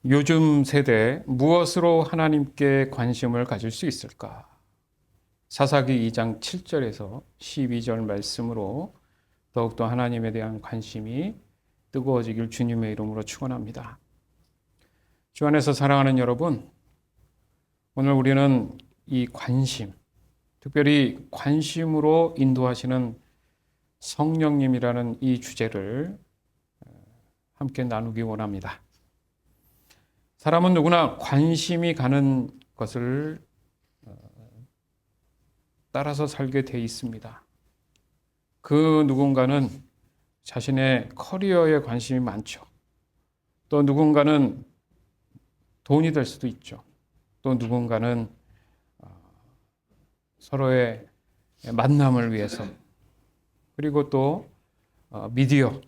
요즘 세대 무엇으로 하나님께 관심을 가질 수 있을까? 사사기 2장 7절에서 12절 말씀으로 더욱더 하나님에 대한 관심이 뜨거워지길 주님의 이름으로 축원합니다. 주 안에서 사랑하는 여러분, 오늘 우리는 이 관심, 특별히 관심으로 인도하시는 성령님이라는 이 주제를 함께 나누기 원합니다. 사람은 누구나 관심이 가는 것을 따라서 살게 돼 있습니다. 그 누군가는 자신의 커리어에 관심이 많죠. 또 누군가는 돈이 될 수도 있죠. 또 누군가는 서로의 만남을 위해서, 그리고 또 미디어,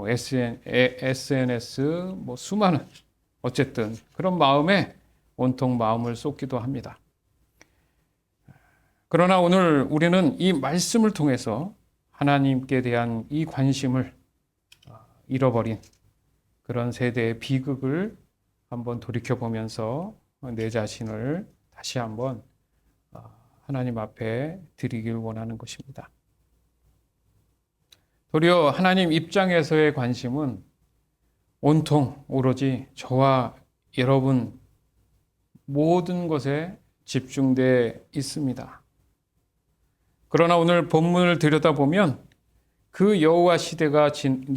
SNS, 수많은 어쨌든 그런 마음에 온통 마음을 쏟기도 합니다. 그러나 오늘 우리는 이 말씀을 통해서 하나님께 대한 이 관심을 잃어버린 그런 세대의 비극을 한번 돌이켜보면서 내 자신을 다시 한번 하나님 앞에 드리길 원하는 것입니다. 도리어 하나님 입장에서의 관심은 온통 오로지 저와 여러분 모든 것에 집중되어 있습니다. 그러나 오늘 본문을 들여다보면 그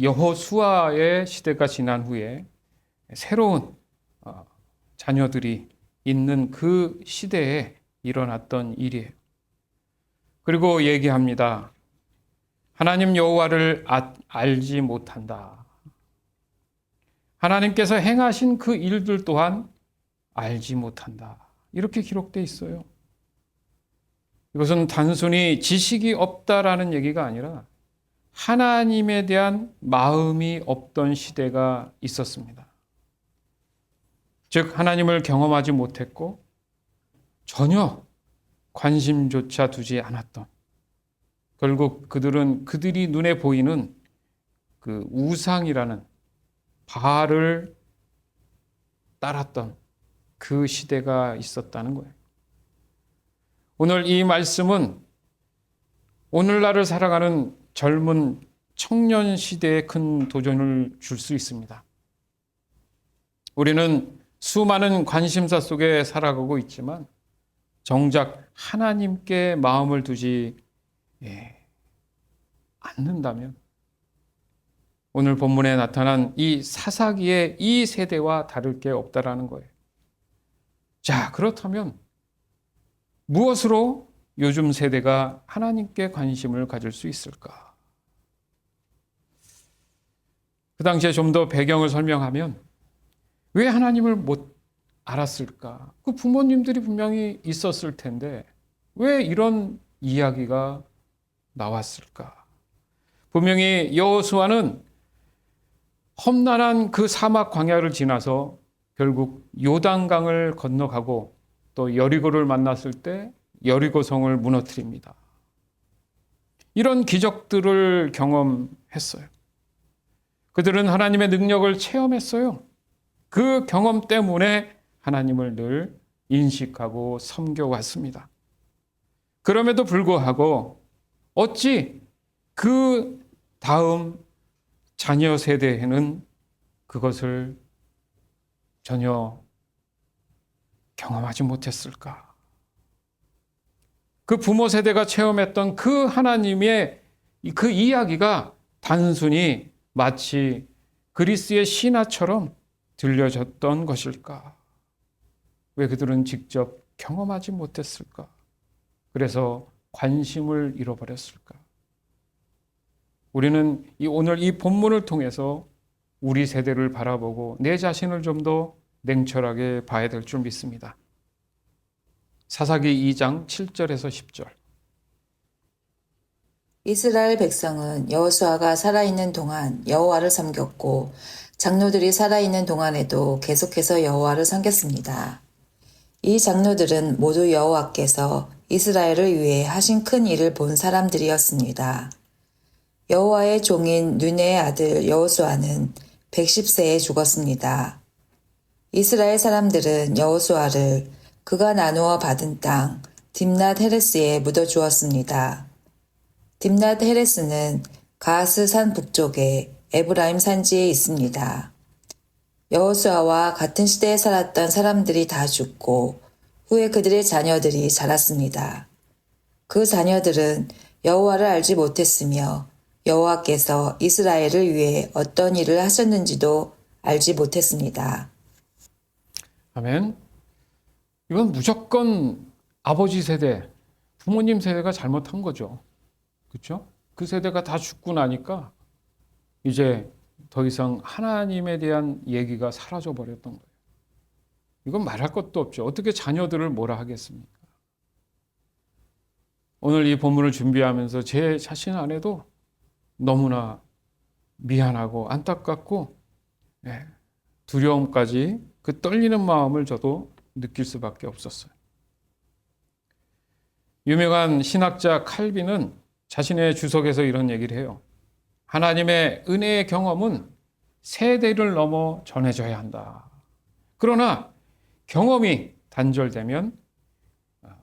여호수아의 시대가 지난 후에 새로운 자녀들이 있는 그 시대에 일어났던 일이에요. 그리고 얘기합니다. 하나님 여호와를 알지 못한다. 하나님께서 행하신 그 일들 또한 알지 못한다. 이렇게 기록되어 있어요. 이것은 단순히 지식이 없다라는 얘기가 아니라 하나님에 대한 마음이 없던 시대가 있었습니다. 즉 하나님을 경험하지 못했고 전혀 관심조차 두지 않았던, 결국 그들이 눈에 보이는 그 우상이라는 바알을 따랐던 그 시대가 있었다는 거예요. 오늘 이 말씀은 오늘날을 살아가는 젊은 청년 시대에 큰 도전을 줄 수 있습니다. 우리는 수많은 관심사 속에 살아가고 있지만 정작 하나님께 마음을 두지 않는다면 오늘 본문에 나타난 이 사사기의 이 세대와 다를 게 없다라는 거예요. 자, 그렇다면 무엇으로 요즘 세대가 하나님께 관심을 가질 수 있을까? 그 당시에 좀 더 배경을 설명하면 왜 하나님을 못 알았을까? 그 부모님들이 분명히 있었을 텐데 왜 이런 이야기가 나왔을까? 분명히 여호수아는 험난한 그 사막 광야를 지나서 결국 요단강을 건너가고 또 여리고를 만났을 때 여리고성을 무너뜨립니다. 이런 기적들을 경험했어요. 그들은 하나님의 능력을 체험했어요. 그 경험 때문에 하나님을 늘 인식하고 섬겨왔습니다. 그럼에도 불구하고 어찌 그 다음 자녀 세대에는 그것을 전혀 경험하지 못했을까? 그 부모 세대가 체험했던 그 하나님의 그 이야기가 단순히 마치 그리스의 신화처럼 들려졌던 것일까? 왜 그들은 직접 경험하지 못했을까? 그래서 관심을 잃어버렸을까? 우리는 오늘 이 본문을 통해서 우리 세대를 바라보고 내 자신을 좀 더 냉철하게 봐야 될 줄 믿습니다. 사사기 2장 7절에서 10절. 이스라엘 백성은 여호수아가 살아있는 동안 여호와를 섬겼고 장로들이 살아있는 동안에도 계속해서 여호와를 섬겼습니다. 이 장로들은 모두 여호와께서 이스라엘을 위해 하신 큰 일을 본 사람들이었습니다. 여호와의 종인 눈의 아들 여호수아는 110세에 죽었습니다. 이스라엘 사람들은 여호수아를 그가 나누어 받은 땅 딥낫 헤레스에 묻어 주었습니다. 딥낫 헤레스는 가스 산 북쪽에 에브라임 산지에 있습니다. 여호수아와 같은 시대에 살았던 사람들이 다 죽고 후에 그들의 자녀들이 자랐습니다. 그 자녀들은 여호와를 알지 못했으며 여호와께서 이스라엘을 위해 어떤 일을 하셨는지도 알지 못했습니다. 아멘. 이건 무조건 아버지 세대, 부모님 세대가 잘못한 거죠. 그렇죠? 그 세대가 다 죽고 나니까 이제 더 이상 하나님에 대한 얘기가 사라져 버렸던 거예요. 이건 말할 것도 없죠. 어떻게 자녀들을 뭐라 하겠습니까? 오늘 이 본문을 준비하면서 제 자신 안에도 너무나 미안하고 안타깝고 두려움까지 그 떨리는 마음을 저도 느낄 수밖에 없었어요. 유명한 신학자 칼빈은 자신의 주석에서 이런 얘기를 해요. 하나님의 은혜의 경험은 세대를 넘어 전해져야 한다. 그러나 경험이 단절되면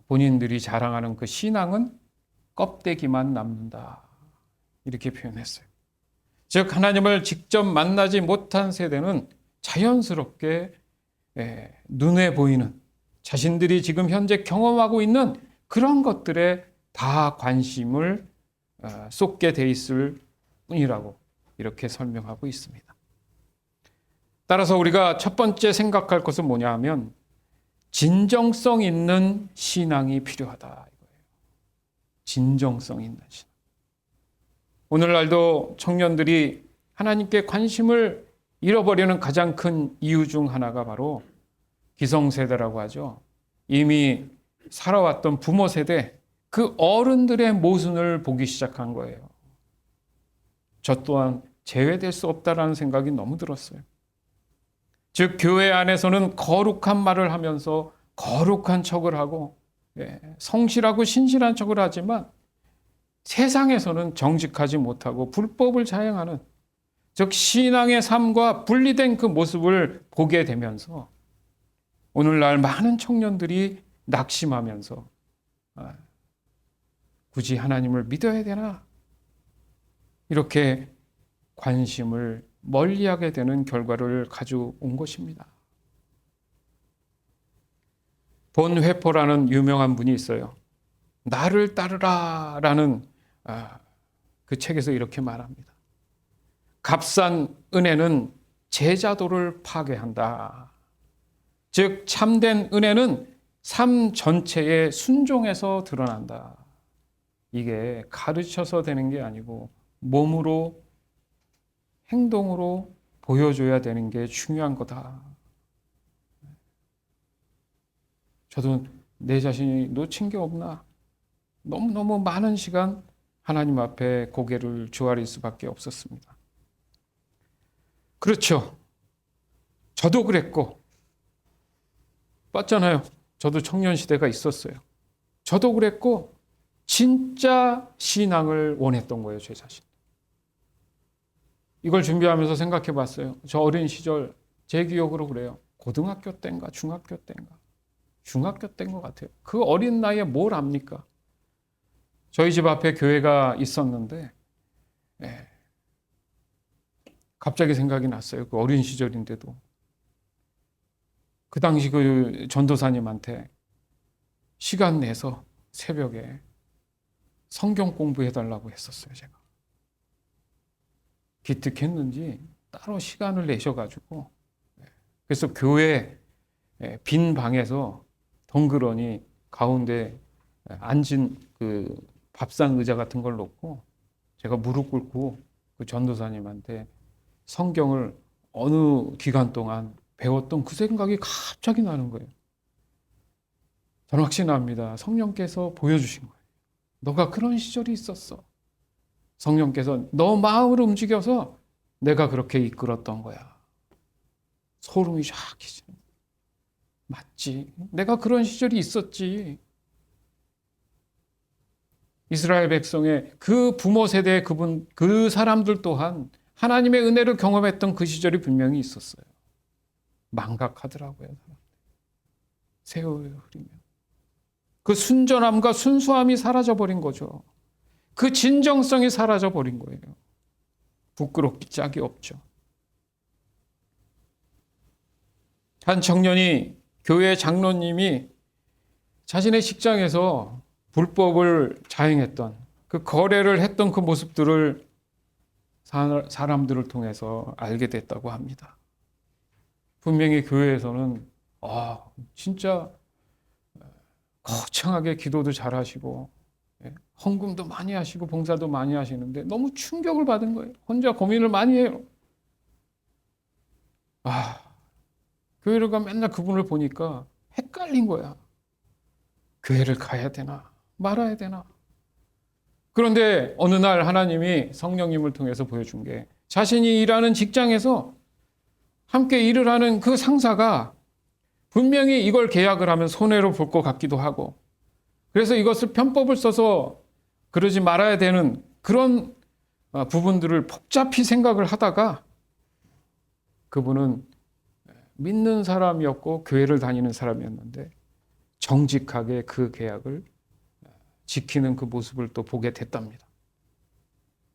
본인들이 자랑하는 그 신앙은 껍데기만 남는다. 이렇게 표현했어요. 즉 하나님을 직접 만나지 못한 세대는 자연스럽게 눈에 보이는 자신들이 지금 현재 경험하고 있는 그런 것들에 다 관심을 쏟게 돼 있을 뿐이라고 이렇게 설명하고 있습니다. 따라서 우리가 첫 번째 생각할 것은 뭐냐 하면 진정성 있는 신앙이 필요하다 이거예요. 진정성 있는 신앙. 오늘날도 청년들이 하나님께 관심을 잃어버리는 가장 큰 이유 중 하나가 바로 기성세대라고 하죠. 이미 살아왔던 부모 세대, 그 어른들의 모순을 보기 시작한 거예요. 저 또한 제외될 수 없다라는 생각이 너무 들었어요. 즉 교회 안에서는 거룩한 말을 하면서 거룩한 척을 하고 성실하고 신실한 척을 하지만 세상에서는 정직하지 못하고 불법을 자행하는 즉 신앙의 삶과 분리된 그 모습을 보게 되면서 오늘날 많은 청년들이 낙심하면서 굳이 하나님을 믿어야 되나? 이렇게 관심을 멀리하게 되는 결과를 가져온 것입니다. 본 회포라는 유명한 분이 있어요. 나를 따르라 라는 그 책에서 이렇게 말합니다. 값싼 은혜는 제자도를 파괴한다. 즉 참된 은혜는 삶 전체의 순종에서 드러난다. 이게 가르쳐서 되는 게 아니고 몸으로 행동으로 보여줘야 되는 게 중요한 거다. 저도 내 자신이 놓친 게 없나? 너무너무 많은 시간 하나님 앞에 고개를 조아릴 수밖에 없었습니다. 그렇죠. 저도 그랬고 맞잖아요. 저도 청년 시대가 있었어요. 저도 그랬고 진짜 신앙을 원했던 거예요. 제 자신. 이걸 준비하면서 생각해 봤어요. 저 어린 시절 제 기억으로 그래요. 고등학교 때인가 중학교 때인가 중학교 때인 것 같아요. 그 어린 나이에 뭘 압니까? 저희 집 앞에 교회가 있었는데 갑자기 생각이 났어요. 그 어린 시절인데도. 그 당시 그 전도사님한테 시간 내서 새벽에 성경 공부해달라고 했었어요. 제가. 기특했는지 따로 시간을 내셔가지고 그래서 교회 빈 방에서 덩그러니 가운데 앉은 그 밥상 의자 같은 걸 놓고 제가 무릎 꿇고 그 전도사님한테 성경을 어느 기간 동안 배웠던 그 생각이 갑자기 나는 거예요. 저는 확신합니다. 성령께서 보여주신 거예요. 너가 그런 시절이 있었어. 성령께서 너 마음을 움직여서 내가 그렇게 이끌었던 거야. 소름이 쫙 끼치는. 맞지. 내가 그런 시절이 있었지. 이스라엘 백성의 그 부모 세대의 그 사람들 또한 하나님의 은혜를 경험했던 그 시절이 분명히 있었어요. 망각하더라고요. 세월이 흐르면. 그 순전함과 순수함이 사라져버린 거죠. 그 진정성이 사라져버린 거예요. 부끄럽기 짝이 없죠. 한 청년이 교회 장로님이 자신의 직장에서 불법을 자행했던 그 거래를 했던 그 모습들을 사람들을 통해서 알게 됐다고 합니다. 분명히 교회에서는 진짜 거창하게 기도도 잘하시고 헌금도 많이 하시고 봉사도 많이 하시는데 너무 충격을 받은 거예요. 혼자 고민을 많이 해요. 교회를 가 맨날 그분을 보니까 헷갈린 거야. 교회를 가야 되나 말아야 되나. 그런데 어느 날 하나님이 성령님을 통해서 보여준 게 자신이 일하는 직장에서 함께 일을 하는 그 상사가 분명히 이걸 계약을 하면 손해로 볼 것 같기도 하고 그래서 이것을 편법을 써서 그러지 말아야 되는 그런 부분들을 복잡히 생각을 하다가 그분은 믿는 사람이었고 교회를 다니는 사람이었는데 정직하게 그 계약을 지키는 그 모습을 또 보게 됐답니다.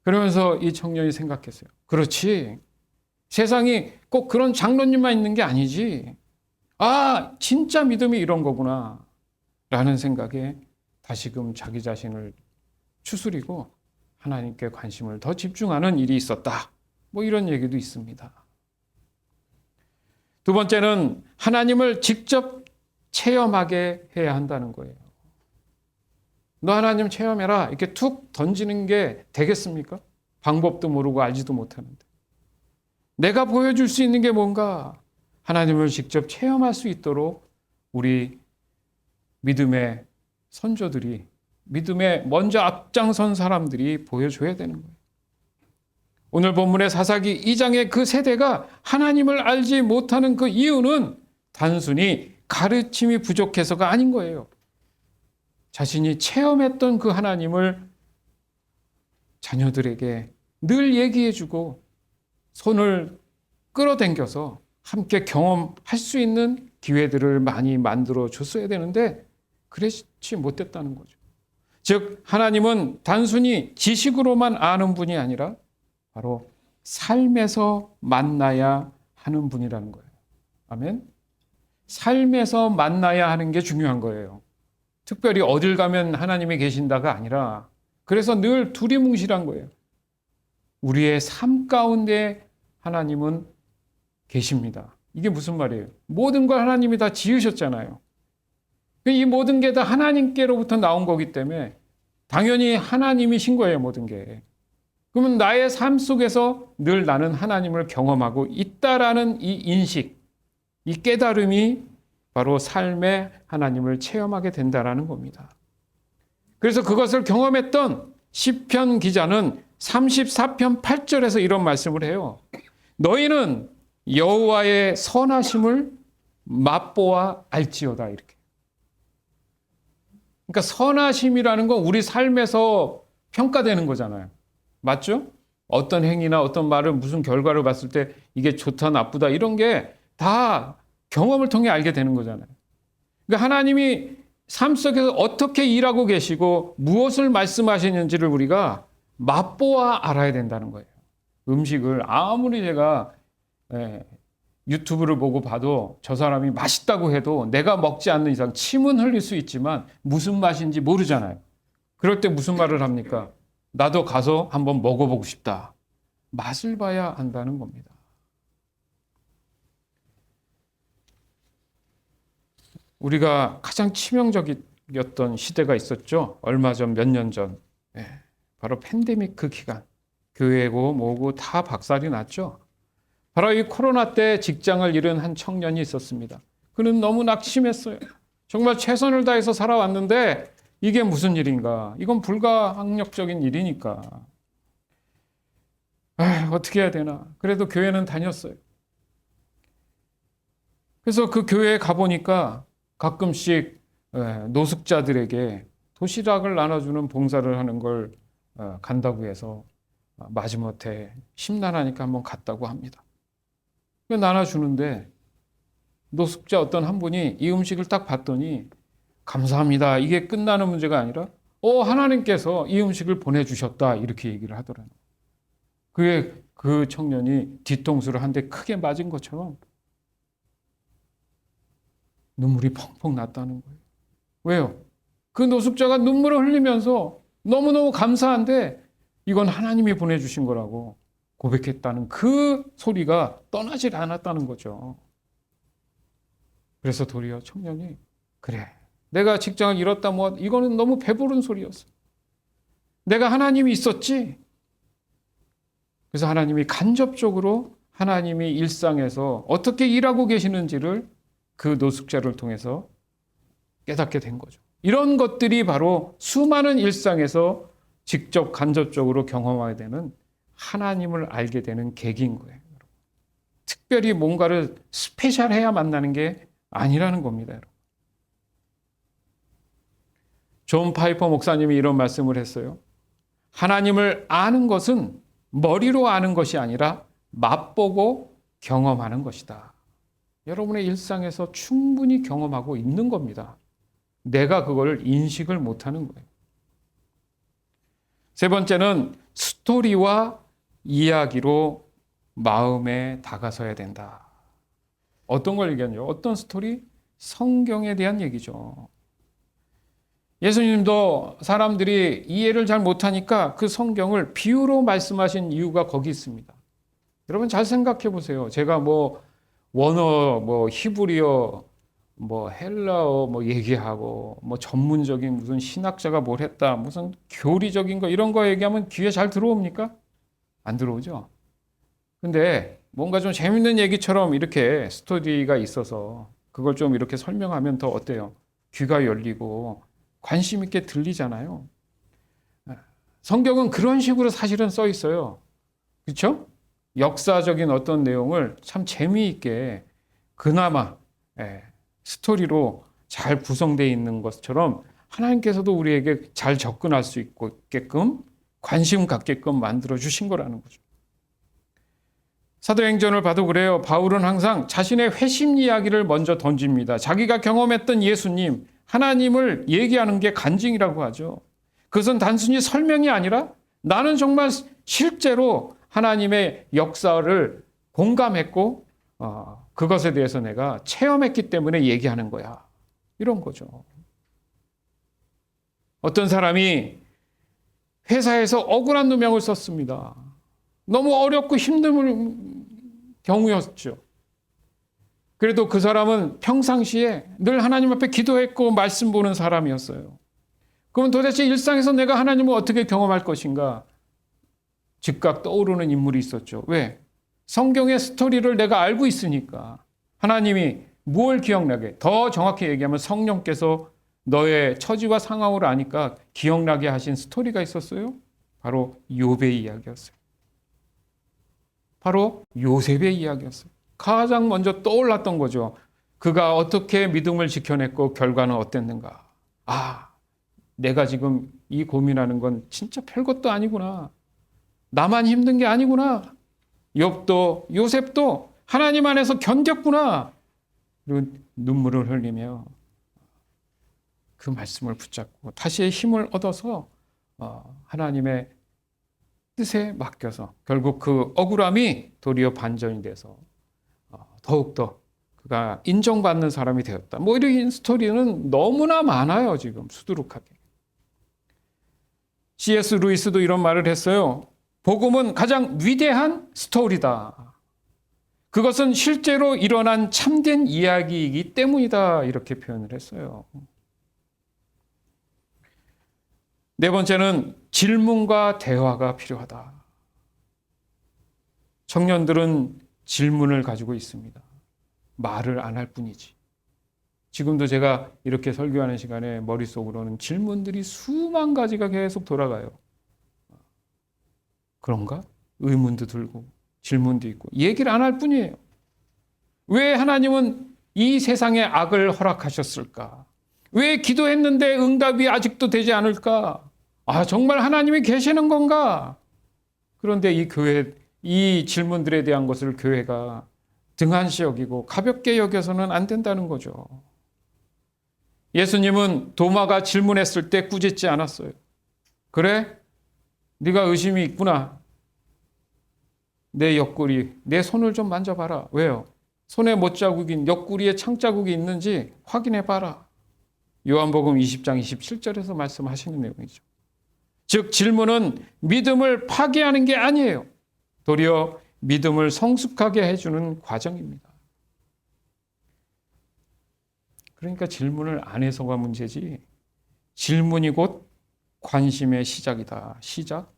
그러면서 이 청년이 생각했어요. 그렇지. 세상이 꼭 그런 장로님만 있는 게 아니지. 진짜 믿음이 이런 거구나. 라는 생각에 다시금 자기 자신을 추스리고 하나님께 관심을 더 집중하는 일이 있었다. 이런 얘기도 있습니다. 두 번째는 하나님을 직접 체험하게 해야 한다는 거예요. 너 하나님 체험해라. 이렇게 툭 던지는 게 되겠습니까? 방법도 모르고 알지도 못하는데. 내가 보여줄 수 있는 게 뭔가 하나님을 직접 체험할 수 있도록 우리 믿음의 선조들이 믿음에 먼저 앞장선 사람들이 보여줘야 되는 거예요. 오늘 본문의 사사기 2장의 그 세대가 하나님을 알지 못하는 그 이유는 단순히 가르침이 부족해서가 아닌 거예요. 자신이 체험했던 그 하나님을 자녀들에게 늘 얘기해주고 손을 끌어당겨서 함께 경험할 수 있는 기회들을 많이 만들어 줬어야 되는데 그렇지 못했다는 거죠. 즉 하나님은 단순히 지식으로만 아는 분이 아니라 바로 삶에서 만나야 하는 분이라는 거예요. 아멘. 삶에서 만나야 하는 게 중요한 거예요. 특별히 어딜 가면 하나님이 계신다가 아니라 그래서 늘 두리뭉실한 거예요. 우리의 삶 가운데 하나님은 계십니다. 이게 무슨 말이에요? 모든 걸 하나님이 다 지으셨잖아요. 이 모든 게 다 하나님께로부터 나온 거기 때문에 당연히 하나님이신 거예요, 모든 게. 그러면 나의 삶 속에서 늘 나는 하나님을 경험하고 있다라는 이 인식, 이 깨달음이 바로 삶의 하나님을 체험하게 된다라는 겁니다. 그래서 그것을 경험했던 시편 기자는 34편 8절에서 이런 말씀을 해요. 너희는 여호와의 선하심을 맛보아 알지어다 이렇게. 그러니까 선하심이라는 건 우리 삶에서 평가되는 거잖아요. 맞죠? 어떤 행위나 어떤 말을 무슨 결과를 봤을 때 이게 좋다 나쁘다 이런 게 다 경험을 통해 알게 되는 거잖아요. 그러니까 하나님이 삶 속에서 어떻게 일하고 계시고 무엇을 말씀하시는지를 우리가 맛보아 알아야 된다는 거예요. 음식을 아무리 제가 유튜브를 보고 봐도 저 사람이 맛있다고 해도 내가 먹지 않는 이상 침은 흘릴 수 있지만 무슨 맛인지 모르잖아요. 그럴 때 무슨 말을 합니까? 나도 가서 한번 먹어보고 싶다. 맛을 봐야 한다는 겁니다. 우리가 가장 치명적이었던 시대가 있었죠. 얼마 전, 몇 년 전. 바로 팬데믹 그 기간. 교회고 뭐고 다 박살이 났죠. 바로 이 코로나 때 직장을 잃은 한 청년이 있었습니다. 그는 너무 낙심했어요. 정말 최선을 다해서 살아왔는데 이게 무슨 일인가? 이건 불가항력적인 일이니까. 어떻게 해야 되나? 그래도 교회는 다녔어요. 그래서 그 교회에 가보니까 가끔씩 노숙자들에게 도시락을 나눠주는 봉사를 하는 걸 간다고 해서 마지못해 심란하니까 한번 갔다고 합니다. 나눠주는데 노숙자 어떤 한 분이 이 음식을 딱 봤더니 감사합니다. 이게 끝나는 문제가 아니라 하나님께서 이 음식을 보내주셨다 이렇게 얘기를 하더라고요. 그게 그 청년이 뒤통수를 한 대 크게 맞은 것처럼 눈물이 펑펑 났다는 거예요. 왜요? 그 노숙자가 눈물을 흘리면서 너무너무 감사한데 이건 하나님이 보내주신 거라고 고백했다는 그 소리가 떠나질 않았다는 거죠. 그래서 도리어 청년이 그래, 내가 직장을 잃었다 이거는 너무 배부른 소리였어. 내가 하나님이 있었지. 그래서 하나님이 간접적으로 하나님이 일상에서 어떻게 일하고 계시는지를 그 노숙자를 통해서 깨닫게 된 거죠. 이런 것들이 바로 수많은 일상에서 직접 간접적으로 경험하게 되는 하나님을 알게 되는 계기인 거예요. 특별히 뭔가를 스페셜해야 만나는 게 아니라는 겁니다. 여러분. 존 파이퍼 목사님이 이런 말씀을 했어요. 하나님을 아는 것은 머리로 아는 것이 아니라 맛보고 경험하는 것이다. 여러분의 일상에서 충분히 경험하고 있는 겁니다. 내가 그걸 인식을 못하는 거예요. 세 번째는 스토리와 이야기로 마음에 다가서야 된다. 어떤 걸 얘기하냐? 어떤 스토리? 성경에 대한 얘기죠. 예수님도 사람들이 이해를 잘 못하니까 그 성경을 비유로 말씀하신 이유가 거기 있습니다. 여러분 잘 생각해 보세요. 제가 원어, 히브리어, 헬라어 얘기하고 전문적인 무슨 신학자가 뭘 했다, 무슨 교리적인 거 이런 거 얘기하면 귀에 잘 들어옵니까? 안 들어오죠. 근데 뭔가 좀 재밌는 얘기처럼 이렇게 스토리가 있어서 그걸 좀 이렇게 설명하면 더 어때요? 귀가 열리고 관심 있게 들리잖아요. 성경은 그런 식으로 사실은 써 있어요. 그렇죠? 역사적인 어떤 내용을 참 재미있게 그나마 스토리로 잘 구성되어 있는 것처럼 하나님께서도 우리에게 잘 접근할 수 있게끔 관심 갖게끔 만들어 주신 거라는 거죠. 사도행전을 봐도 그래요. 바울은 항상 자신의 회심 이야기를 먼저 던집니다. 자기가 경험했던 예수님, 하나님을 얘기하는 게 간증이라고 하죠. 그것은 단순히 설명이 아니라 나는 정말 실제로 하나님의 역사를 공감했고 그것에 대해서 내가 체험했기 때문에 얘기하는 거야. 이런 거죠. 어떤 사람이 회사에서 억울한 누명을 썼습니다. 너무 어렵고 힘든 경우였죠. 그래도 그 사람은 평상시에 늘 하나님 앞에 기도했고 말씀 보는 사람이었어요. 그럼 도대체 일상에서 내가 하나님을 어떻게 경험할 것인가? 즉각 떠오르는 인물이 있었죠. 왜? 성경의 스토리를 내가 알고 있으니까. 하나님이 뭘 기억나게? 더 정확히 얘기하면 성령께서 너의 처지와 상황을 아니까 기억나게 하신 스토리가 있었어요. 바로 욥의 이야기였어요. 바로 요셉의 이야기였어요. 가장 먼저 떠올랐던 거죠. 그가 어떻게 믿음을 지켜냈고 결과는 어땠는가. 내가 지금 이 고민하는 건 진짜 별것도 아니구나. 나만 힘든 게 아니구나. 욥도 요셉도 하나님 안에서 견뎠구나. 그리고 눈물을 흘리며 그 말씀을 붙잡고 다시 힘을 얻어서 하나님의 뜻에 맡겨서 결국 그 억울함이 도리어 반전이 돼서 더욱더 그가 인정받는 사람이 되었다. 이런 스토리는 너무나 많아요. 지금 수두룩하게. C.S. 루이스도 이런 말을 했어요. 복음은 가장 위대한 스토리다. 그것은 실제로 일어난 참된 이야기이기 때문이다. 이렇게 표현을 했어요. 네 번째는 질문과 대화가 필요하다. 청년들은 질문을 가지고 있습니다. 말을 안 할 뿐이지. 지금도 제가 이렇게 설교하는 시간에 머릿속으로는 질문들이 수만 가지가 계속 돌아가요. 그런가? 의문도 들고 질문도 있고 얘기를 안 할 뿐이에요. 왜 하나님은 이 세상에 악을 허락하셨을까? 왜 기도했는데 응답이 아직도 되지 않을까? 정말 하나님이 계시는 건가? 그런데 이 질문들에 대한 것을 교회가 등한시 여기고 가볍게 여겨서는 안 된다는 거죠. 예수님은 도마가 질문했을 때 꾸짖지 않았어요. 그래? 네가 의심이 있구나. 내 옆구리, 내 손을 좀 만져봐라. 왜요? 손에 못자국이, 옆구리에 창자국이 있는지 확인해봐라. 요한복음 20장 27절에서 말씀하시는 내용이죠. 즉 질문은 믿음을 파괴하는 게 아니에요. 도리어 믿음을 성숙하게 해주는 과정입니다. 그러니까 질문을 안 해서가 문제지, 질문이 곧 관심의 시작이다. 시작.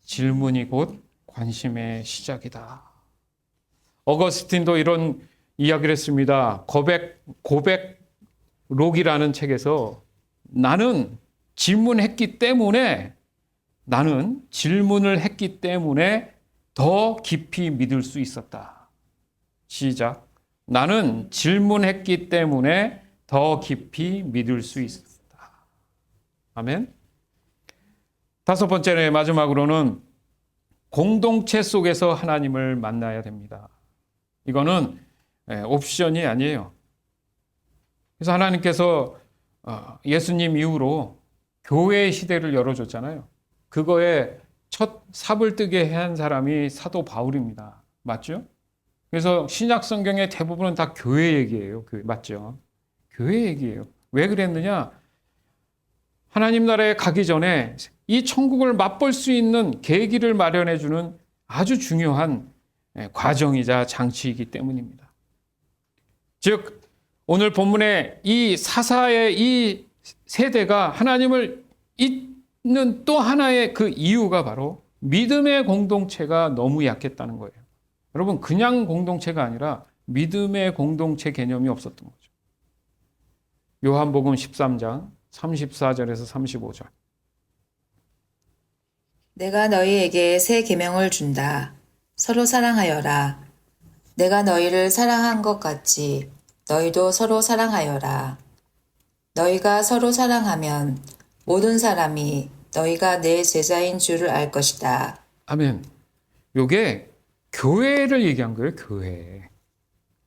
질문이 곧 관심의 시작이다. 어거스틴도 이런 이야기를 했습니다. 고백록이라는 책에서 나는 질문을 했기 때문에 더 깊이 믿을 수 있었다. 시작. 나는 질문했기 때문에 더 깊이 믿을 수 있었다. 아멘. 다섯 번째는 마지막으로는 공동체 속에서 하나님을 만나야 됩니다. 이거는 옵션이 아니에요. 그래서 하나님께서 예수님 이후로 교회의 시대를 열어줬잖아요. 그거에 첫 삽을 뜨게 한 사람이 사도 바울입니다. 맞죠? 그래서 신약 성경의 대부분은 다 교회 얘기예요. 맞죠? 교회 얘기예요. 왜 그랬느냐? 하나님 나라에 가기 전에 이 천국을 맛볼 수 있는 계기를 마련해 주는 아주 중요한 과정이자 장치이기 때문입니다. 즉 오늘 본문의 이 사사의 이 세대가 하나님을 잊는 또 하나의 그 이유가 바로 믿음의 공동체가 너무 약했다는 거예요. 여러분 그냥 공동체가 아니라 믿음의 공동체 개념이 없었던 거죠. 요한복음 13장 34절에서 35절. 내가 너희에게 새 계명을 준다. 서로 사랑하여라. 내가 너희를 사랑한 것 같이 너희도 서로 사랑하여라. 너희가 서로 사랑하면 모든 사람이 너희가 내 제자인 줄을 알 것이다. 아멘. 요게 교회를 얘기한 거예요. 교회.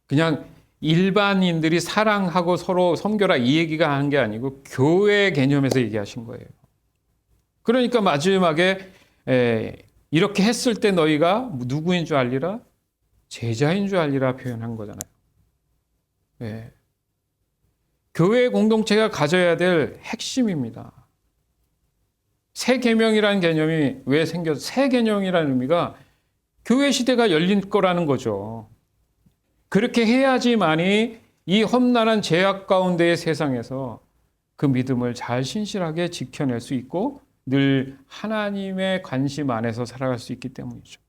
그냥 일반인들이 사랑하고 서로 섬겨라 이 얘기가 한 게 아니고 교회 개념에서 얘기하신 거예요. 그러니까 마지막에 이렇게 했을 때 너희가 누구인 줄 알리라? 제자인 줄 알리라 표현한 거잖아요. 예. 교회 공동체가 가져야 될 핵심입니다. 새 계명이라는 개념이 왜 생겨서 새 계명이라는 의미가 교회 시대가 열린 거라는 거죠. 그렇게 해야지만이 이 험난한 죄악 가운데의 세상에서 그 믿음을 잘 신실하게 지켜낼 수 있고 늘 하나님의 관심 안에서 살아갈 수 있기 때문이죠.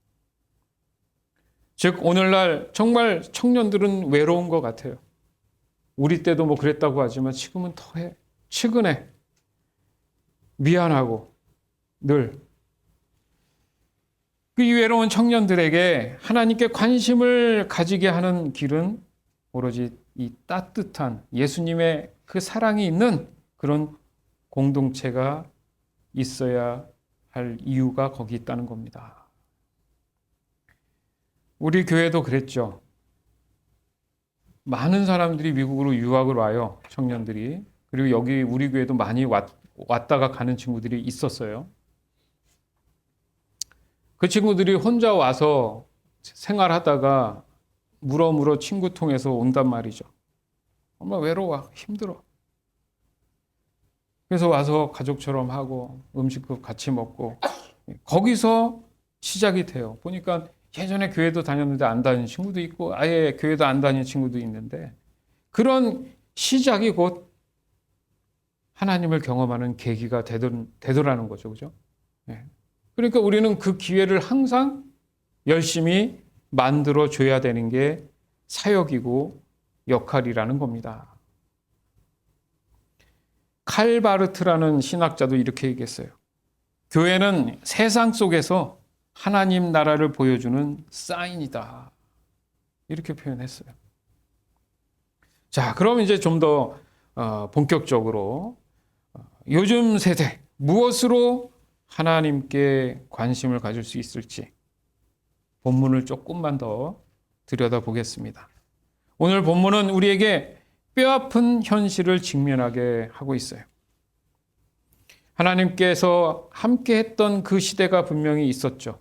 즉 오늘날 정말 청년들은 외로운 것 같아요. 우리 때도 뭐 그랬다고 하지만 지금은 더해. 측은해. 미안하고 늘. 그 외로운 청년들에게 하나님께 관심을 가지게 하는 길은 오로지 이 따뜻한 예수님의 그 사랑이 있는 그런 공동체가 있어야 할 이유가 거기 있다는 겁니다. 우리 교회도 그랬죠. 많은 사람들이 미국으로 유학을 와요. 청년들이. 그리고 여기 우리 교회도 많이 왔다가 가는 친구들이 있었어요. 그 친구들이 혼자 와서 생활하다가 물어 친구 통해서 온단 말이죠. 정말 외로워, 힘들어. 그래서 와서 가족처럼 하고 음식도 같이 먹고 거기서 시작이 돼요. 보니까 예전에 교회도 다녔는데 안 다니는 친구도 있고 아예 교회도 안 다니는 친구도 있는데 그런 시작이 곧 하나님을 경험하는 계기가 되더라는 거죠. 그죠? 네. 그러니까 우리는 그 기회를 항상 열심히 만들어줘야 되는 게 사역이고 역할이라는 겁니다. 칼 바르트라는 신학자도 이렇게 얘기했어요. 교회는 세상 속에서 하나님 나라를 보여주는 사인이다. 이렇게 표현했어요. 자, 그럼 이제 좀 더 본격적으로 요즘 세대 무엇으로 하나님께 관심을 가질 수 있을지 본문을 조금만 더 들여다보겠습니다. 오늘 본문은 우리에게 뼈아픈 현실을 직면하게 하고 있어요. 하나님께서 함께 했던 그 시대가 분명히 있었죠.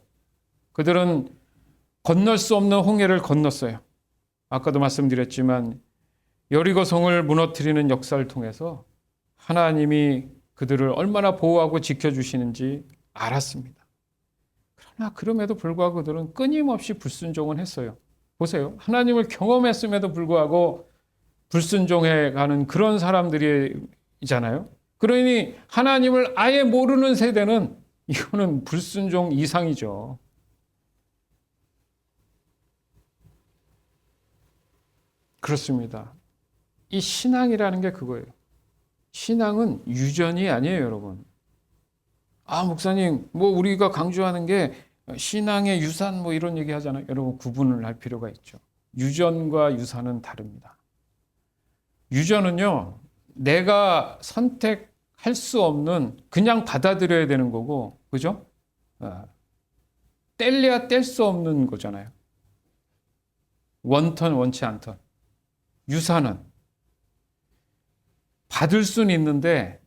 그들은 건널 수 없는 홍해를 건넜어요. 아까도 말씀드렸지만 여리고성을 무너뜨리는 역사를 통해서 하나님이 그들을 얼마나 보호하고 지켜주시는지 알았습니다. 그러나 그럼에도 불구하고 그들은 끊임없이 불순종을 했어요. 보세요. 하나님을 경험했음에도 불구하고 불순종해 가는 그런 사람들이잖아요. 그러니 하나님을 아예 모르는 세대는 이거는 불순종 이상이죠. 그렇습니다. 이 신앙이라는 게 그거예요. 신앙은 유전이 아니에요, 여러분. 아, 목사님, 뭐 우리가 강조하는 게 신앙의 유산 뭐 이런 얘기 하잖아요. 여러분 구분을 할 필요가 있죠. 유전과 유산은 다릅니다. 유전은요, 내가 선택할 수 없는 그냥 받아들여야 되는 거고, 그죠? 뗄래야 뗄 수 없는 거잖아요. 원턴 원치 않던. 유산은 받을 수는 있는데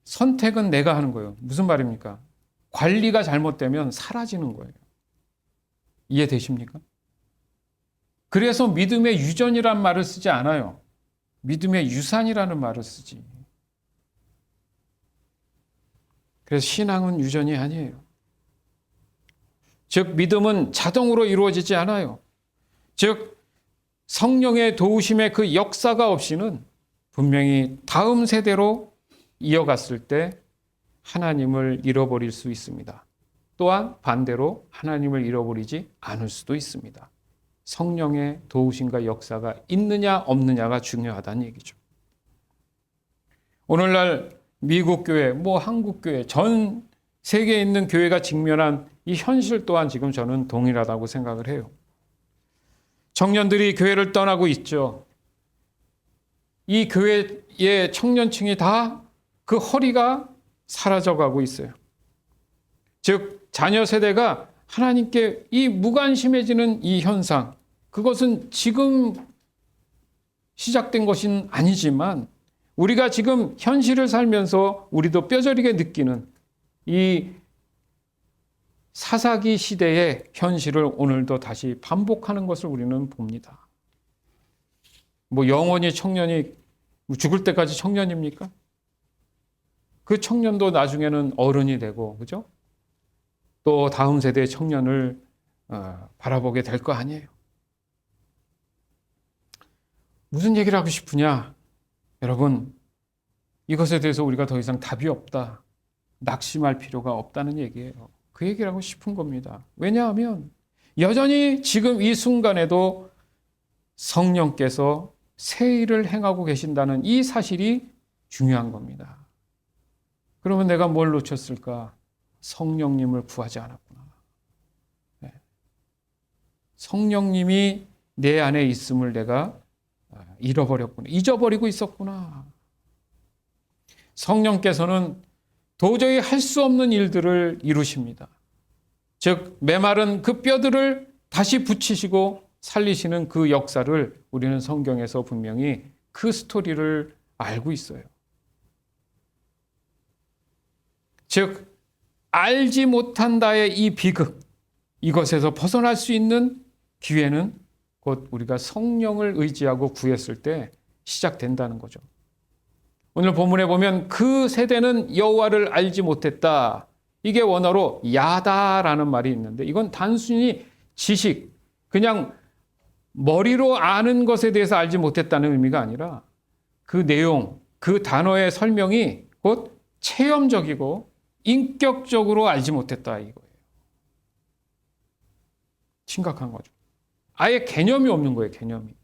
선택은 내가 하는 거예요. 무슨 말입니까? 관리가 잘못되면 사라지는 거예요. 이해되십니까? 그래서 믿음의 유전이란 말을 쓰지 않아요. 믿음의 유산이라는 말을 쓰지. 그래서 신앙은 유전이 아니에요. 즉 믿음은 자동으로 이루어지지 않아요. 즉 성령의 도우심의 그 역사가 없이는 분명히 다음 세대로 이어갔을 때 하나님을 잃어버릴 수 있습니다. 또한 반대로 하나님을 잃어버리지 않을 수도 있습니다. 성령의 도우심과 역사가 있느냐 없느냐가 중요하다는 얘기죠. 오늘날 미국 교회, 뭐 한국 교회, 전 세계에 있는 교회가 직면한 이 현실 또한 지금 저는 동일하다고 생각을 해요. 청년들이 교회를 떠나고 있죠. 이 교회의 청년층이 다 그 허리가 사라져가고 있어요. 즉 자녀 세대가 하나님께 이 무관심해지는 이 현상, 그것은 지금 시작된 것은 아니지만 우리가 지금 현실을 살면서 우리도 뼈저리게 느끼는 이 사사기 시대의 현실을 오늘도 다시 반복하는 것을 우리는 봅니다. 뭐 영원히 청년이 죽을 때까지 청년입니까? 그 청년도 나중에는 어른이 되고, 그죠? 또 다음 세대의 청년을 바라보게 될 거 아니에요. 무슨 얘기를 하고 싶으냐? 여러분, 이것에 대해서 우리가 더 이상 답이 없다. 낙심할 필요가 없다는 얘기예요. 그 얘기를 하고 싶은 겁니다. 왜냐하면 여전히 지금 이 순간에도 성령께서 새 일을 행하고 계신다는 이 사실이 중요한 겁니다. 그러면 내가 뭘 놓쳤을까? 성령님을 구하지 않았구나. 네. 성령님이 내 안에 있음을 내가 잃어버렸구나. 잊어버리고 있었구나. 성령께서는 도저히 할 수 없는 일들을 이루십니다. 즉 메마른 그 뼈들을 다시 붙이시고 살리시는 그 역사를 우리는 성경에서 분명히 그 스토리를 알고 있어요. 즉 알지 못한다의 이 비극, 이것에서 벗어날 수 있는 기회는 곧 우리가 성령을 의지하고 구했을 때 시작된다는 거죠. 오늘 본문에 보면 그 세대는 여호와를 알지 못했다. 이게 원어로 야다라는 말이 있는데 이건 단순히 지식, 그냥 머리로 아는 것에 대해서 알지 못했다는 의미가 아니라 그 내용, 그 단어의 설명이 곧 체험적이고 인격적으로 알지 못했다 이거예요. 심각한 거죠. 아예 개념이 없는 거예요, 개념이.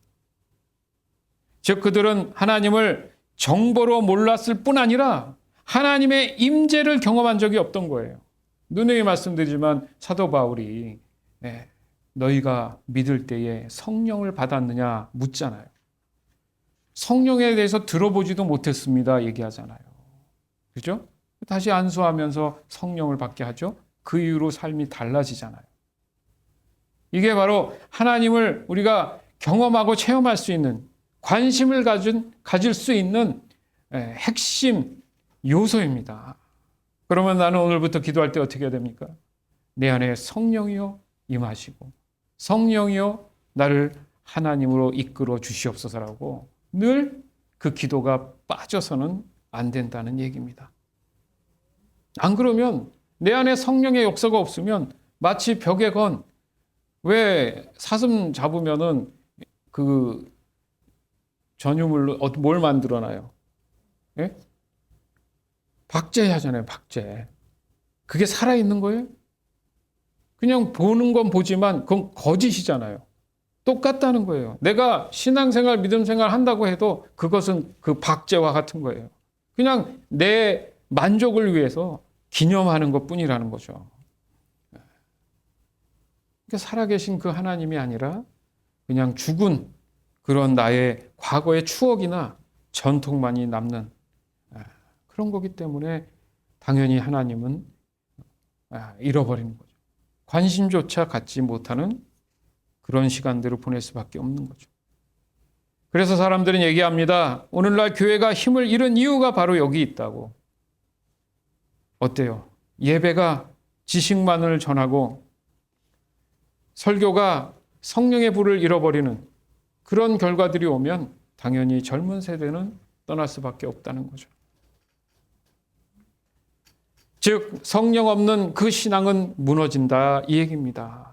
즉 그들은 하나님을 정보로 몰랐을 뿐 아니라 하나님의 임재를 경험한 적이 없던 거예요. 누누이 말씀드리지만 사도 바울이 너희가 믿을 때에 성령을 받았느냐 묻잖아요. 성령에 대해서 들어보지도 못했습니다 얘기하잖아요. 그죠? 다시 안수하면서 성령을 받게 하죠. 그 이후로 삶이 달라지잖아요. 이게 바로 하나님을 우리가 경험하고 체험할 수 있는, 관심을 가질 수 있는 핵심 요소입니다. 그러면 나는 오늘부터 기도할 때 어떻게 해야 됩니까? 내 안에 성령이요 임하시고 성령이요 나를 하나님으로 이끌어 주시옵소서라고 늘 그 기도가 빠져서는 안 된다는 얘기입니다. 안 그러면 내 안에 성령의 역사가 없으면 마치 벽에 건, 왜 사슴 잡으면은 그 전유물로 뭘 만들어놔요? 예? 박제 하잖아요, 박제. 그게 살아있는 거예요? 그냥 보는 건 보지만 그건 거짓이잖아요. 똑같다는 거예요. 내가 신앙생활, 믿음생활 한다고 해도 그것은 그 박제와 같은 거예요. 그냥 내 만족을 위해서 기념하는 것뿐이라는 거죠. 그러니까 살아계신 그 하나님이 아니라 그냥 죽은 그런 나의 과거의 추억이나 전통만이 남는 그런 거기 때문에 당연히 하나님은 잃어버리는 거죠. 관심조차 갖지 못하는 그런 시간들을 보낼 수밖에 없는 거죠. 그래서 사람들은 얘기합니다. 오늘날 교회가 힘을 잃은 이유가 바로 여기 있다고. 어때요? 예배가 지식만을 전하고 설교가 성령의 불을 잃어버리는 그런 결과들이 오면 당연히 젊은 세대는 떠날 수밖에 없다는 거죠. 즉 성령 없는 그 신앙은 무너진다 이 얘기입니다.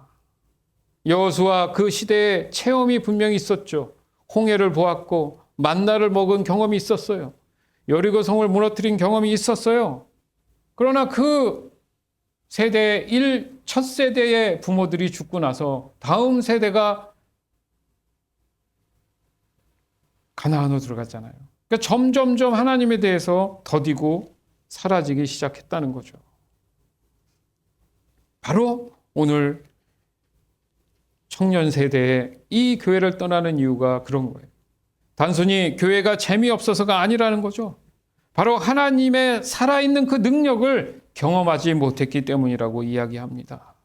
여호수아 그 시대에 체험이 분명히 있었죠. 홍해를 보았고 만나를 먹은 경험이 있었어요. 여리고성을 무너뜨린 경험이 있었어요. 그러나 그 세대 첫 세대의 부모들이 죽고 나서 다음 세대가 가나안으로 들어갔잖아요. 그러니까 점점점 하나님에 대해서 더디고 사라지기 시작했다는 거죠. 바로 오늘 청년 세대에 이 교회를 떠나는 이유가 그런 거예요. 단순히 교회가 재미없어서가 아니라는 거죠. 바로 하나님의 살아있는 그 능력을 경험하지 못했기 때문이라고 이야기합니다.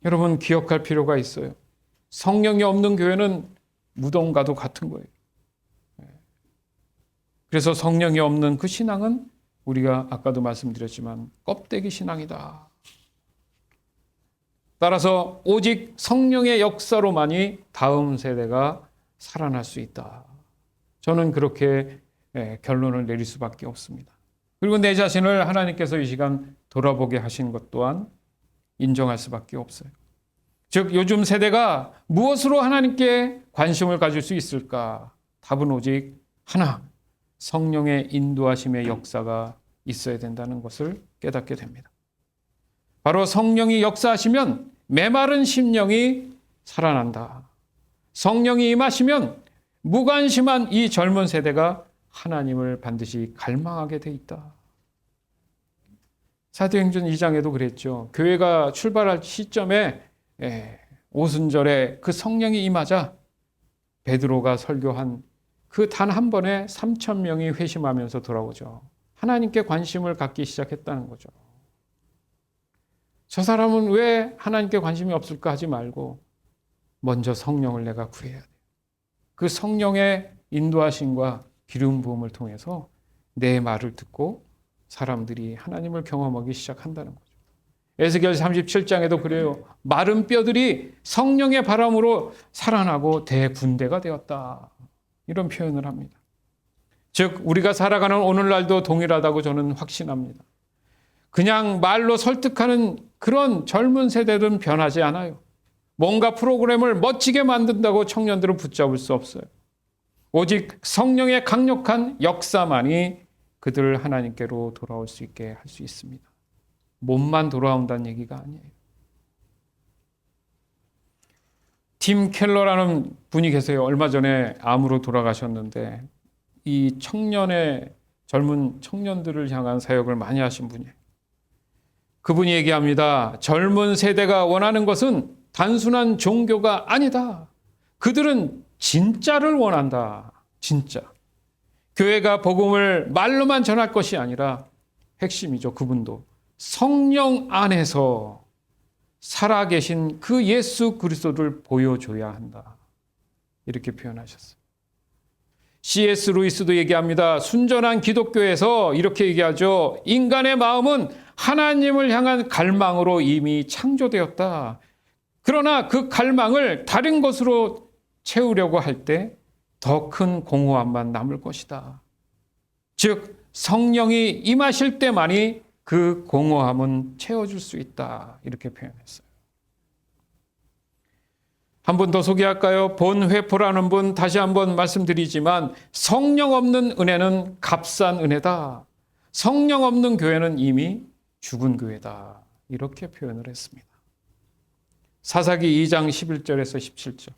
여러분 기억할 필요가 있어요. 성령이 없는 교회는 무덤과도 같은 거예요. 그래서 성령이 없는 그 신앙은 우리가 아까도 말씀드렸지만 껍데기 신앙이다. 따라서 오직 성령의 역사로만이 다음 세대가 살아날 수 있다. 저는 그렇게 결론을 내릴 수밖에 없습니다. 그리고 내 자신을 하나님께서 이 시간 돌아보게 하신 것 또한 인정할 수밖에 없어요. 즉 요즘 세대가 무엇으로 하나님께 관심을 가질 수 있을까? 답은 오직 하나, 성령의 인도하심의 역사가 있어야 된다는 것을 깨닫게 됩니다. 바로 성령이 역사하시면 메마른 심령이 살아난다. 성령이 임하시면 무관심한 이 젊은 세대가 하나님을 반드시 갈망하게 돼 있다. 사도행전 2장에도 그랬죠. 교회가 출발할 시점에 오순절에 그 성령이 임하자 베드로가 설교한 그 단 한 번에 3,000명이 회심하면서 돌아오죠. 하나님께 관심을 갖기 시작했다는 거죠. 저 사람은 왜 하나님께 관심이 없을까 하지 말고 먼저 성령을 내가 구해야 돼. 그 성령의 인도하심과 기름 부음을 통해서 내 말을 듣고 사람들이 하나님을 경험하기 시작한다는 거죠. 에스겔 37장에도 그래요. 마른 뼈들이 성령의 바람으로 살아나고 대군대가 되었다. 이런 표현을 합니다. 즉 우리가 살아가는 오늘날도 동일하다고 저는 확신합니다. 그냥 말로 설득하는 그런 젊은 세대들은 변하지 않아요. 뭔가 프로그램을 멋지게 만든다고 청년들을 붙잡을 수 없어요. 오직 성령의 강력한 역사만이 그들을 하나님께로 돌아올 수 있게 할 수 있습니다. 몸만 돌아온다는 얘기가 아니에요. 팀 켈러라는 분이 계세요. 얼마 전에 암으로 돌아가셨는데 이 젊은 청년들을 향한 사역을 많이 하신 분이에요. 그분이 얘기합니다. 젊은 세대가 원하는 것은 단순한 종교가 아니다. 그들은 진짜를 원한다. 진짜. 교회가 복음을 말로만 전할 것이 아니라 핵심이죠. 그분도 성령 안에서 살아계신 그 예수 그리스도를 보여줘야 한다. 이렇게 표현하셨어요. C.S. 루이스도 얘기합니다. 순전한 기독교에서 이렇게 얘기하죠. 인간의 마음은 하나님을 향한 갈망으로 이미 창조되었다. 그러나 그 갈망을 다른 것으로 채우려고 할 때 더 큰 공허함만 남을 것이다. 즉 성령이 임하실 때만이 그 공허함은 채워줄 수 있다. 이렇게 표현했어요. 한 번 더 소개할까요? 본회포라는 분 다시 한번 말씀드리지만 성령 없는 은혜는 값싼 은혜다. 성령 없는 교회는 이미 죽은 교회다. 이렇게 표현을 했습니다. 사사기 2장 11절에서 17절.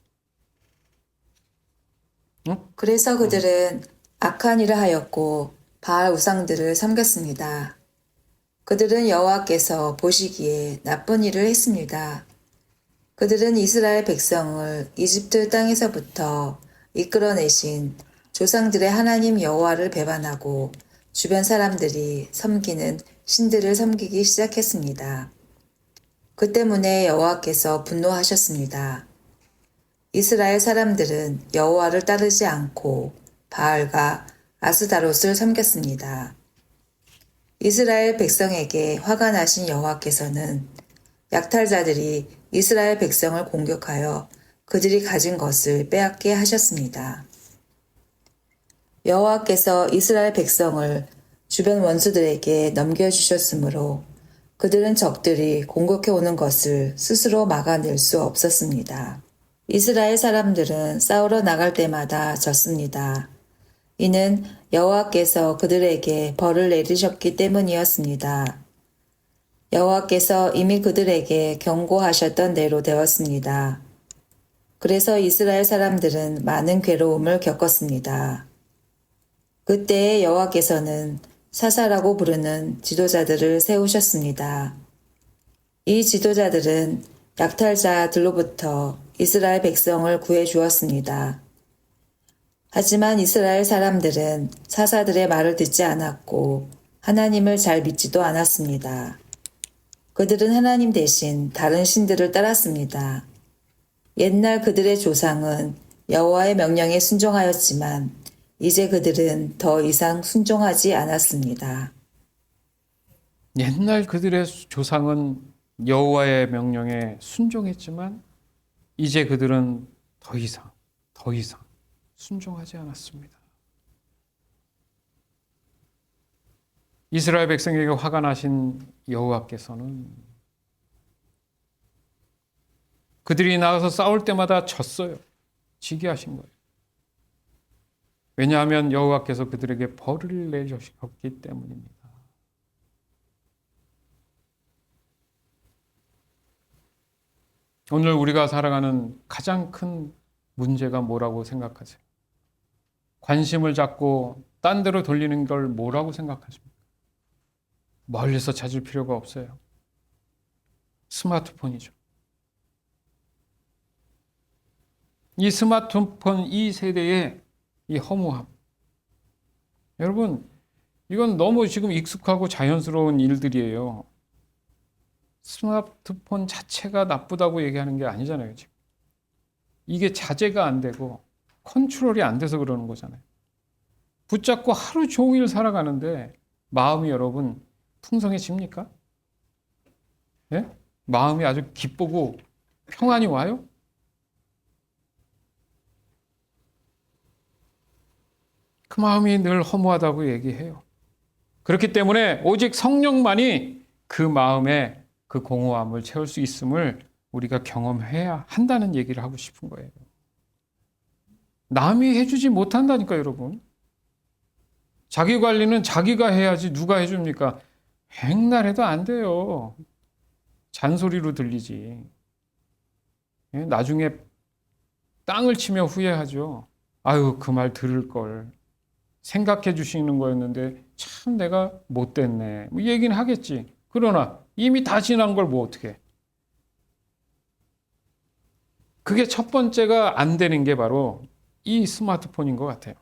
그래서 그들은 악한 일을 하였고 바알 우상들을 섬겼습니다. 그들은 여호와께서 보시기에 나쁜 일을 했습니다. 그들은 이스라엘 백성을 이집트 땅에서부터 이끌어내신 조상들의 하나님 여호와를 배반하고 주변 사람들이 섬기는 신들을 섬기기 시작했습니다. 그 때문에 여호와께서 분노하셨습니다. 이스라엘 사람들은 여호와를 따르지 않고 바알과 아스다롯을 섬겼습니다. 이스라엘 백성에게 화가 나신 여호와께서는 약탈자들이 이스라엘 백성을 공격하여 그들이 가진 것을 빼앗게 하셨습니다. 여호와께서 이스라엘 백성을 주변 원수들에게 넘겨주셨으므로 그들은 적들이 공격해 오는 것을 스스로 막아낼 수 없었습니다. 이스라엘 사람들은 싸우러 나갈 때마다 졌습니다. 이는 여호와께서 그들에게 벌을 내리셨기 때문이었습니다. 여호와께서 이미 그들에게 경고하셨던 대로 되었습니다. 그래서 이스라엘 사람들은 많은 괴로움을 겪었습니다. 그때에 여호와께서는 사사라고 부르는 지도자들을 세우셨습니다. 이 지도자들은 약탈자들로부터 이스라엘 백성을 구해 주었습니다. 하지만 이스라엘 사람들은 사사들의 말을 듣지 않았고 하나님을 잘 믿지도 않았습니다. 그들은 하나님 대신 다른 신들을 따랐습니다. 옛날 그들의 조상은 여호와의 명령에 순종하였지만 이제 그들은 더 이상 순종하지 않았습니다. 옛날 그들의 조상은 여호와의 명령에 순종했지만 이제 그들은 더 이상 순종하지 않았습니다. 이스라엘 백성에게 화가 나신 여호와께서는 그들이 나가서 싸울 때마다 졌어요. 지게 하신 거예요. 왜냐하면 여호와께서 그들에게 벌을 내주셨기 때문입니다. 오늘 우리가 살아가는 가장 큰 문제가 뭐라고 생각하세요? 관심을 잡고 딴 데로 돌리는 걸 뭐라고 생각하십니까? 멀리서 찾을 필요가 없어요. 스마트폰이죠. 이 스마트폰 이 세대의 이 허무함. 여러분, 이건 너무 지금 익숙하고 자연스러운 일들이에요. 스마트폰 자체가 나쁘다고 얘기하는 게 아니잖아요, 지금. 이게 자제가 안 되고 컨트롤이 안 돼서 그러는 거잖아요. 붙잡고 하루 종일 살아가는데 마음이 여러분 풍성해집니까? 예? 마음이 아주 기쁘고 평안이 와요? 그 마음이 늘 허무하다고 얘기해요. 그렇기 때문에 오직 성령만이 그 마음에 그 공허함을 채울 수 있음을 우리가 경험해야 한다는 얘기를 하고 싶은 거예요. 남이 해주지 못한다니까 여러분. 자기 관리는 자기가 해야지 누가 해줍니까? 백날 해도 안 돼요. 잔소리로 들리지. 나중에 땅을 치며 후회하죠. 아유, 그 말 들을 걸. 생각해 주시는 거였는데 참 내가 못됐네. 뭐 얘기는 하겠지. 그러나 이미 다 지난 걸 뭐 어떻게 해. 그게 첫 번째가 안 되는 게 바로 이 스마트폰인 것 같아요.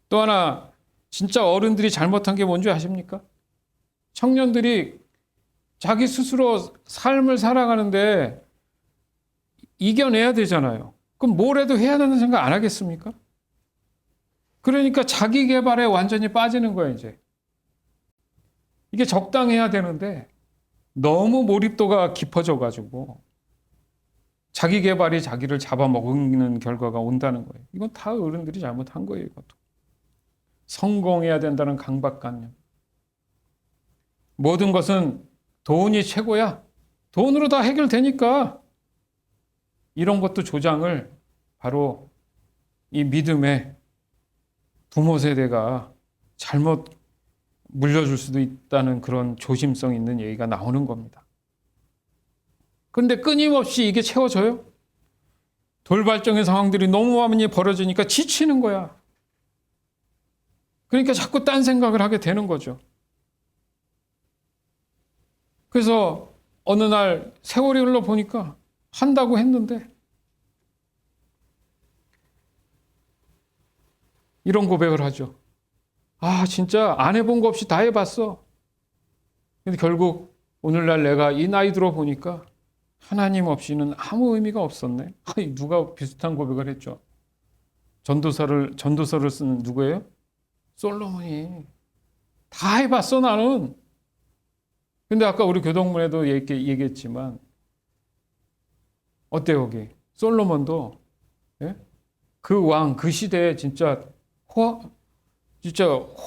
또 하나 진짜 어른들이 잘못한 게 뭔지 아십니까? 청년들이 자기 스스로 삶을 살아가는데 이겨내야 되잖아요. 그럼 뭐라도 해야 되는 생각 안 하겠습니까? 그러니까 자기 개발에 완전히 빠지는 거예요, 이제. 이게 적당해야 되는데 너무 몰입도가 깊어져가지고 자기 개발이 자기를 잡아먹는 결과가 온다는 거예요. 이건 다 어른들이 잘못한 거예요, 이것도. 성공해야 된다는 강박관념. 모든 것은 돈이 최고야. 돈으로 다 해결되니까. 이런 것도 조장을 바로 이 믿음의 부모 세대가 잘못 물려줄 수도 있다는 그런 조심성 있는 얘기가 나오는 겁니다. 그런데 끊임없이 이게 채워져요? 돌발적인 상황들이 너무 많이 벌어지니까 지치는 거야. 그러니까 자꾸 딴 생각을 하게 되는 거죠. 그래서 어느 날 세월이 흘러보니까 한다고 했는데 이런 고백을 하죠. 아, 진짜 안 해본 거 없이 다 해봤어. 근데 결국 오늘날 내가 이 나이 들어 보니까 하나님 없이는 아무 의미가 없었네. 아니, 누가 비슷한 고백을 했죠. 전도서를 쓴 누구예요? 솔로몬이. 다 해봤어, 나는. 근데 아까 우리 교동문에도 얘기했지만 어때요, 거기? 솔로몬도 예? 그 왕, 그 시대에 진짜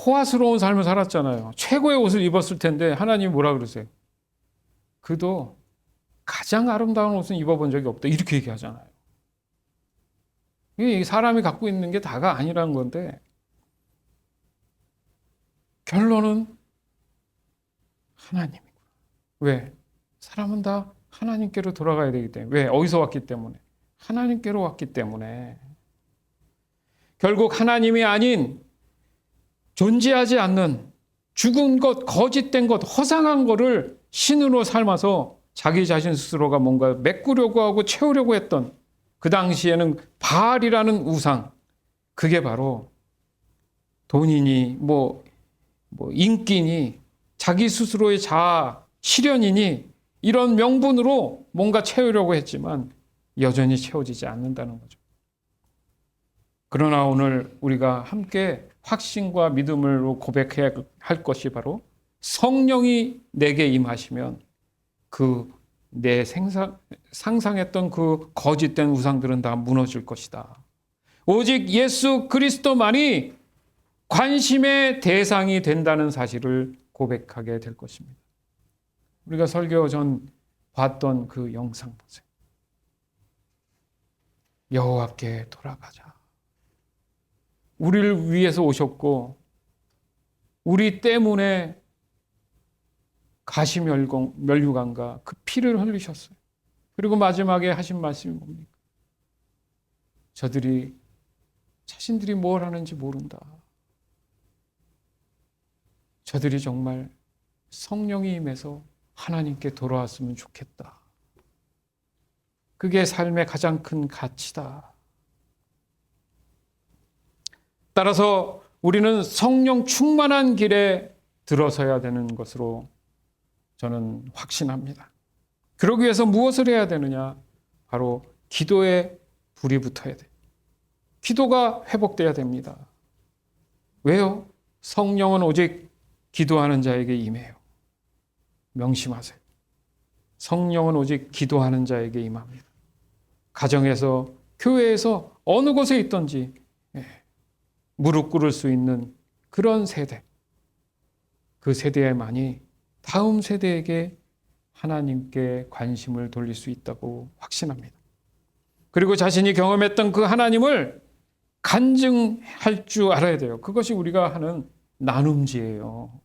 호화스러운 삶을 살았잖아요. 최고의 옷을 입었을 텐데 하나님이 뭐라 그러세요? 그도 가장 아름다운 옷은 입어본 적이 없다. 이렇게 얘기하잖아요. 이 사람이 갖고 있는 게 다가 아니라는 건데 결론은 하나님이구나. 왜? 사람은 다 하나님께로 돌아가야 되기 때문에. 왜? 어디서 왔기 때문에? 하나님께로 왔기 때문에. 결국 하나님이 아닌 존재하지 않는 죽은 것, 거짓된 것, 허상한 것을 신으로 삶아서 자기 자신 스스로가 뭔가 메꾸려고 하고 채우려고 했던 그 당시에는 바알이라는 우상, 그게 바로 돈이니 뭐 인기니 자기 스스로의 자아, 실현이니 이런 명분으로 뭔가 채우려고 했지만 여전히 채워지지 않는다는 거죠. 그러나 오늘 우리가 함께 확신과 믿음으로 고백해야 할 것이 바로 성령이 내게 임하시면 그 내 상상했던 그 거짓된 우상들은 다 무너질 것이다. 오직 예수 그리스도만이 관심의 대상이 된다는 사실을 고백하게 될 것입니다. 우리가 설교 전 봤던 그 영상 보세요. 여호와께 돌아가자. 우리를 위해서 오셨고 우리 때문에 가시면류관과 그 피를 흘리셨어요. 그리고 마지막에 하신 말씀이 뭡니까? 자신들이 뭘 하는지 모른다. 저들이 정말 성령이 임해서 하나님께 돌아왔으면 좋겠다. 그게 삶의 가장 큰 가치다. 따라서 우리는 성령 충만한 길에 들어서야 되는 것으로 저는 확신합니다. 그러기 위해서 무엇을 해야 되느냐? 바로 기도에 불이 붙어야 돼요. 기도가 회복돼야 됩니다. 왜요? 성령은 오직 기도하는 자에게 임해요. 명심하세요. 성령은 오직 기도하는 자에게 임합니다. 가정에서, 교회에서, 어느 곳에 있든지 무릎 꿇을 수 있는 그런 세대, 그 세대에만이 다음 세대에게 하나님께 관심을 돌릴 수 있다고 확신합니다. 그리고 자신이 경험했던 그 하나님을 간증할 줄 알아야 돼요. 그것이 우리가 하는 나눔지예요.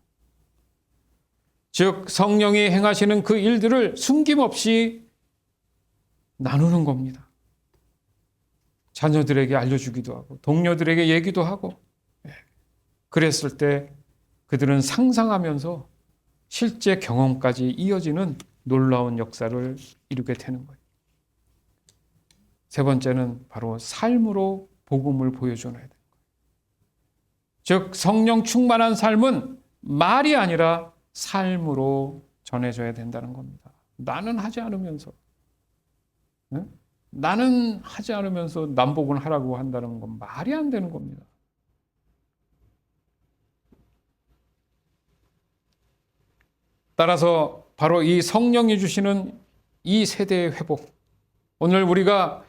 즉 성령이 행하시는 그 일들을 숨김없이 나누는 겁니다. 자녀들에게 알려주기도 하고 동료들에게 얘기도 하고 그랬을 때 그들은 상상하면서 실제 경험까지 이어지는 놀라운 역사를 이루게 되는 거예요. 세 번째는 바로 삶으로 복음을 보여줘야 돼요. 즉 성령 충만한 삶은 말이 아니라 삶으로 전해줘야 된다는 겁니다. 나는 하지 않으면서, 응? 나는 하지 않으면서 남복은 하라고 한다는 건 말이 안 되는 겁니다. 따라서 바로 이 성령이 주시는 이 세대의 회복, 오늘 우리가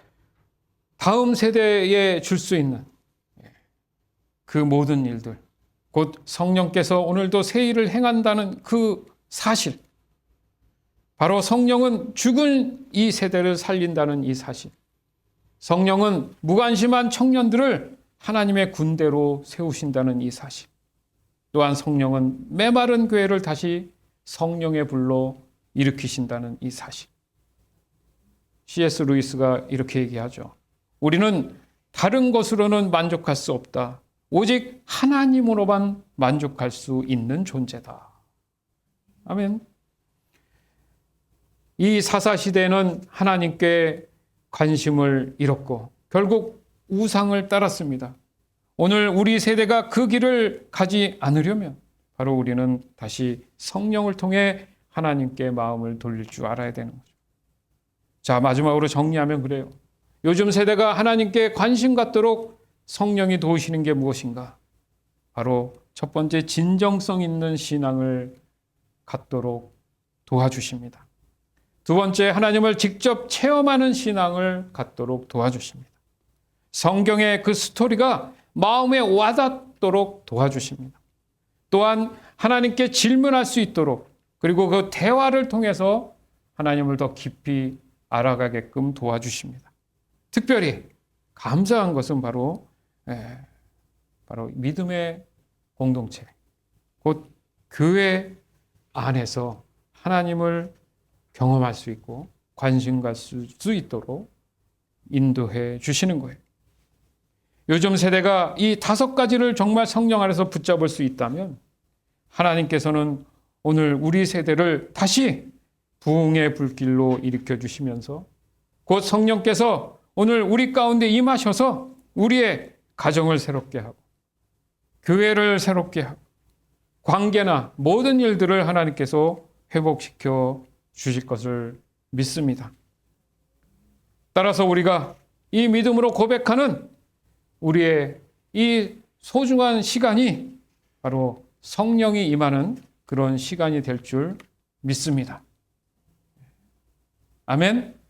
다음 세대에 줄 수 있는 그 모든 일들, 곧 성령께서 오늘도 새 일을 행한다는 그 사실, 바로 성령은 죽은 이 세대를 살린다는 이 사실, 성령은 무관심한 청년들을 하나님의 군대로 세우신다는 이 사실, 또한 성령은 메마른 교회를 다시 성령의 불로 일으키신다는 이 사실. C.S. 루이스가 이렇게 얘기하죠. 우리는 다른 것으로는 만족할 수 없다. 오직 하나님으로만 만족할 수 있는 존재다. 아멘. 이 사사시대는 하나님께 관심을 잃었고 결국 우상을 따랐습니다. 오늘 우리 세대가 그 길을 가지 않으려면 바로 우리는 다시 성령을 통해 하나님께 마음을 돌릴 줄 알아야 되는 거죠. 자, 마지막으로 정리하면 그래요. 요즘 세대가 하나님께 관심 갖도록 성령이 도우시는 게 무엇인가? 바로 첫 번째, 진정성 있는 신앙을 갖도록 도와주십니다. 두 번째, 하나님을 직접 체험하는 신앙을 갖도록 도와주십니다. 성경의 그 스토리가 마음에 와닿도록 도와주십니다. 또한 하나님께 질문할 수 있도록, 그리고 그 대화를 통해서 하나님을 더 깊이 알아가게끔 도와주십니다. 특별히 감사한 것은 바로 믿음의 공동체, 곧 교회 안에서 하나님을 경험할 수 있고 관심 가질 수 있도록 인도해 주시는 거예요. 요즘 세대가 이 5가지를 정말 성령 안에서 붙잡을 수 있다면 하나님께서는 오늘 우리 세대를 다시 부흥의 불길로 일으켜 주시면서 곧 성령께서 오늘 우리 가운데 임하셔서 우리의 가정을 새롭게 하고 교회를 새롭게 하고 관계나 모든 일들을 하나님께서 회복시켜 주실 것을 믿습니다. 따라서 우리가 이 믿음으로 고백하는 우리의 이 소중한 시간이 바로 성령이 임하는 그런 시간이 될 줄 믿습니다. 아멘.